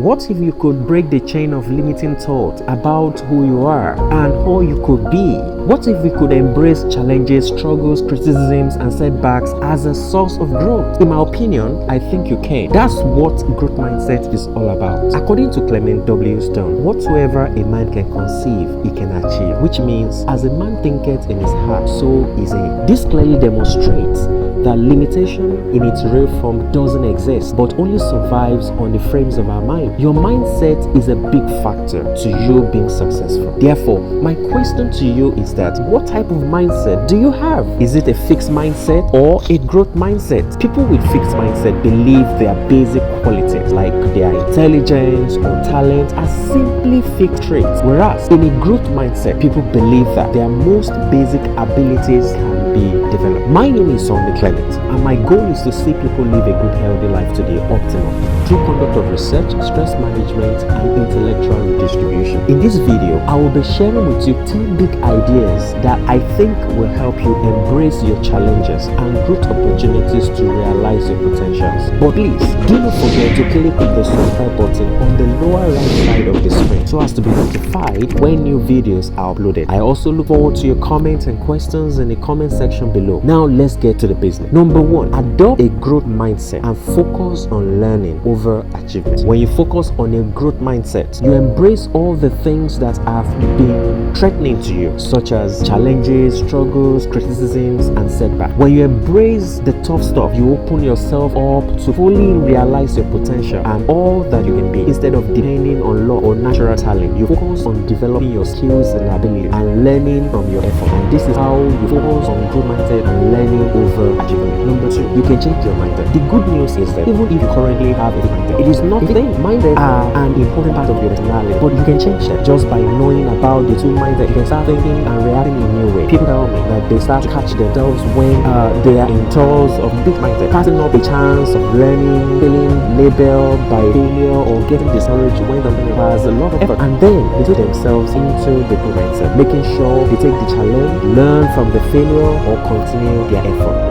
What if you could break the chain of limiting thought about who you are and who you could be? What if we could embrace challenges, struggles, criticisms, and setbacks as a source of growth? In my opinion, I think you can. That's what growth mindset is all about. According to Clement W. Stone, whatsoever a man can conceive, he can achieve, which means, as a man thinketh in his heart, so is he. This clearly demonstrates that limitation in its real form doesn't exist, but only survives on the frames of our mind. Your mindset is a big factor to you being successful. Therefore, my question to you is that what type of mindset do you have? Is it a fixed mindset or a growth mindset? People with fixed mindset believe their basic qualities like their intelligence or talent are simply fixed traits, whereas in a growth mindset, people believe that their most basic abilities can be developed. My name is Sunday Clement, and my goal is to see people live a good, healthy life to the optimum through conduct of research, stress management, and intellectual redistribution. In this video, I will be sharing with you 10 big ideas that I think will help you embrace your challenges and growth opportunities to realize your potentials. But please, do not forget to click on the subscribe button on the lower right side of the screen so as to be notified when new videos are uploaded. I also look forward to your comments and questions in the comment section below. Now let's get to the business. Number 1, adopt a growth mindset and focus on learning over achievement. When you focus on a growth mindset, you embrace all the things that have been threatening to you, such as challenges, struggles, criticisms, and setbacks. When you embrace the tough stuff, you open yourself up to fully realize your potential and all that you can be. Instead of depending on luck or natural talent, you focus on developing your skills and ability and learning from your effort. And this is how you focus on growth mindset and learning over achievement. Number 2, you can change your mindset. The good news is that even if you currently have a mindset, it is not the same. Mindset are an important part of your personality, but you can change that just by knowing about the two mindset. You can start thinking and reacting in a new way. People tell me that they start to catch themselves when they are in tours of big mindset, passing up a chance of learning, feeling labeled by failure, or getting discouraged when something requires a lot of effort, and then they put themselves into the good mindset, making sure they take the challenge, learn from the failure, or continue their effort.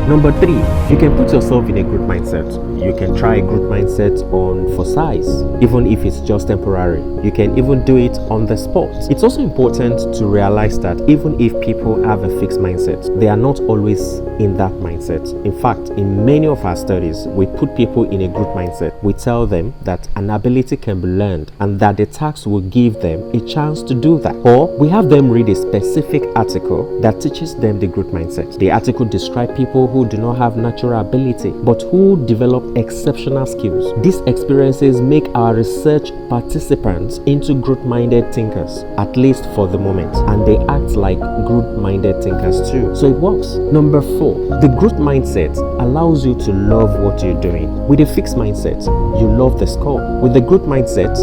Number 3, you can put yourself in a growth mindset. You can try a growth mindset for size, even if it's just temporary. You can even do it on the spot. It's also important to realize that even if people have a fixed mindset, they are not always in that mindset. In fact, in many of our studies, we put people in a growth mindset. We tell them that an ability can be learned and that the task will give them a chance to do that. Or we have them read a specific article that teaches them the growth mindset. The article describes people who do not have natural ability but who develop exceptional skills. These experiences make our research participants into growth-minded thinkers, at least for the moment, and they act like growth-minded thinkers too. So it works. Number 4, the growth mindset allows you to love what you're doing. With a fixed mindset, you love the score. With the growth mindset,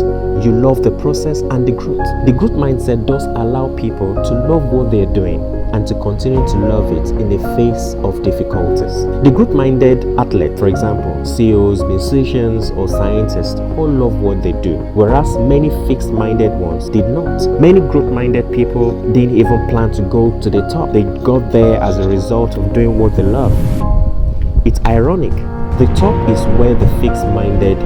you love the process and the growth. The growth mindset does allow people to love what they're doing and to continue to love it in the face of difficulties. The growth-minded athlete, for example, CEOs, musicians, or scientists, all love what they do, whereas many fixed-minded ones did not. Many growth-minded people didn't even plan to go to the top. They got there as a result of doing what they love. It's ironic. The top is where the fixed-minded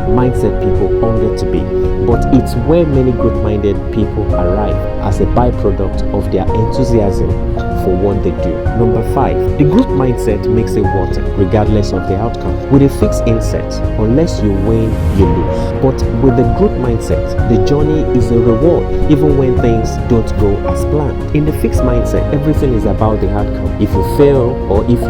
mindset people hunger to be, but it's where many growth-minded people arrive as a byproduct of their enthusiasm for what they do. Number 5, the growth mindset makes it worth it, regardless of the outcome. With a fixed mindset, unless you win, you lose. But with the growth mindset, the journey is a reward, even when things don't go as planned. In the fixed mindset, everything is about the outcome. If you fail or if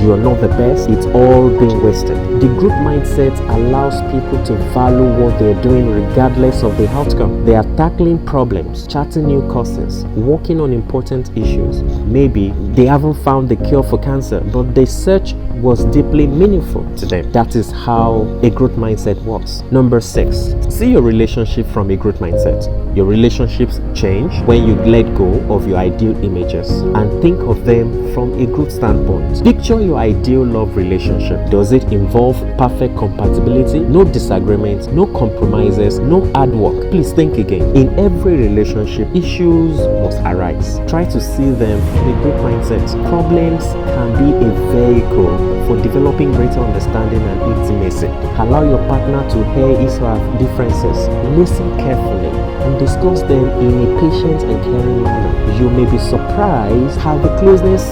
you're not the best, it's all being wasted. The growth mindset allows people to value what they're doing regardless of the outcome. They are tackling problems, charting new courses, working on important issues. Maybe they haven't found the cure for cancer, but the search was deeply meaningful to them. That is how a growth mindset works. Number 6, see your relationship from a growth mindset. Your relationships change when you let go of your ideal images and think of them from a growth standpoint. Picture your ideal love relationship. Does it involve perfect compatibility, no disagreements, no compromises, no hard work? Please think again. In every relationship, issues must arise. Try to see them from a growth mindset. Problems can be a vehicle for developing greater understanding and intimacy. Allow your partner to hear his or her differences. Listen carefully and discuss them in a patient and caring manner. You may be surprised how the closeness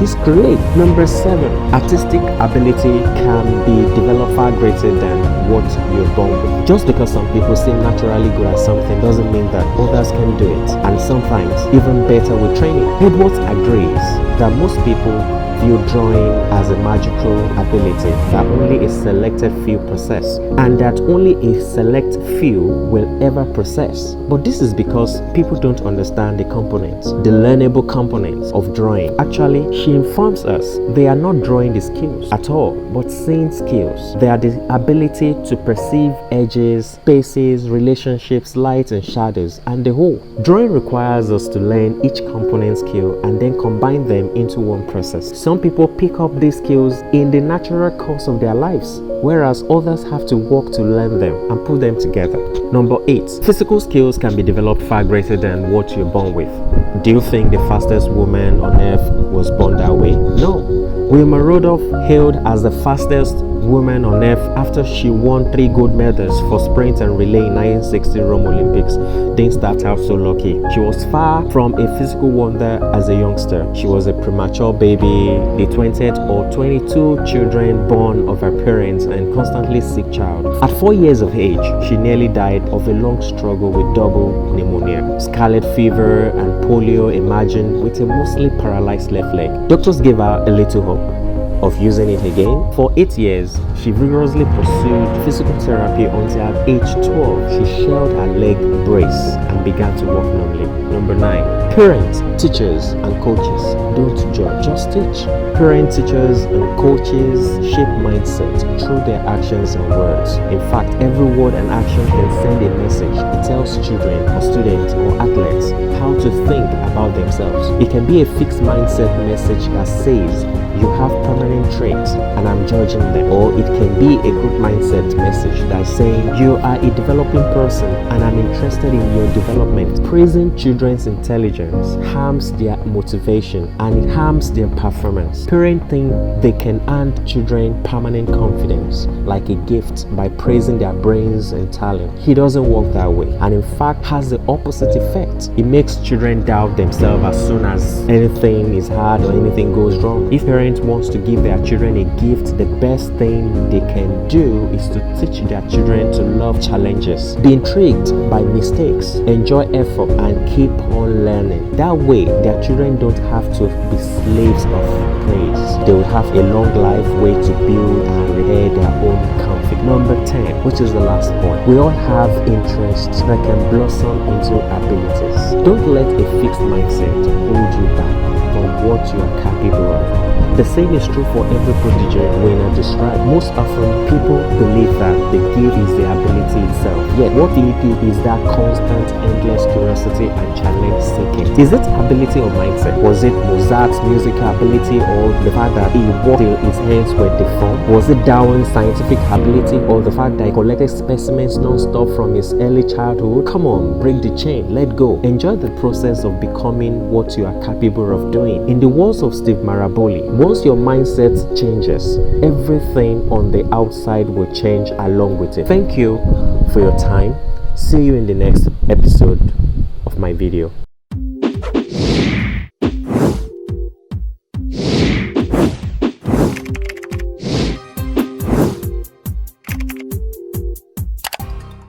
this creates. Number 7, artistic ability can be developed far greater than what you're born with. Just because some people seem naturally good at something doesn't mean that others can do it, and sometimes even better with training. Edwards agrees that most people view drawing as a magical ability that only a selected few possess, and that only a select few will ever possess. But this is because people don't understand the components, the learnable components of drawing. Actually, she informs us they are not drawing the skills at all, but seeing skills. They are the ability to perceive edges, spaces, relationships, light and shadows, and the whole. Drawing requires us to learn each component skill and then combine them into one process. Some people pick up these skills in the natural course of their lives, whereas others have to work to learn them and put them together. Number 8, physical skills can be developed far greater than what you're born with. Do you think the fastest woman on earth was born that way? No. Wilma Rudolph hailed as the fastest woman on earth after she won 3 gold medals for sprint and relay in 1960 Rome Olympics. Didn't start out so lucky. She was far from a physical wonder as a youngster. She was a premature baby, the 20th or 22 children born of her parents, and constantly sick child. At 4 years of age, she nearly died of a long struggle with double pneumonia, scarlet fever, and polio emerging with a mostly paralyzed left leg. Doctors gave her a little hope of using it again. For 8 years, she vigorously pursued physical therapy until at age 12, she shelled her leg brace and began to walk normally. Number 9, parents, teachers, and coaches don't judge, just teach. Parents, teachers, and coaches shape mindset through their actions and words. In fact, every word and action can send a message. It tells children or students or athletes how to think about themselves. It can be a fixed mindset message that says, you have permanent traits and I'm judging them. Or it can be a good mindset message that's saying you are a developing person and I'm interested in your development. Praising children's intelligence harms their motivation and it harms their performance. Parents think they can hand children permanent confidence like a gift by praising their brains and talent. It doesn't work that way, and in fact has the opposite effect. It makes children doubt themselves as soon as anything is hard or anything goes wrong. If parents want to give their children a gift, the best thing they can do is to teach their children to love challenges, be intrigued by mistakes, enjoy effort, and keep on learning. That way, their children don't have to be slaves of praise. They will have a long life way to build and repair their own confidence. Number 10, which is the last point. We all have interests that can blossom into abilities. Don't let a fixed mindset hold you back from what you are capable of. The same is true for every prodigy Wayne described. Most often, people believe that the gift is the ability itself. Yet, what really is that constant, endless curiosity and challenge seeking? Is it ability or mindset? Was it Mozart's musical ability, or the fact that he walked till his hands were deformed? Was it Darwin's scientific ability, or the fact that he collected specimens non-stop from his early childhood? Come on, break the chain, let go. Enjoy the process of becoming what you are capable of doing. In the words of Steve Maraboli, once your mindset changes, everything on the outside will change along with it. Thank you for your time. See you in the next episode of my video.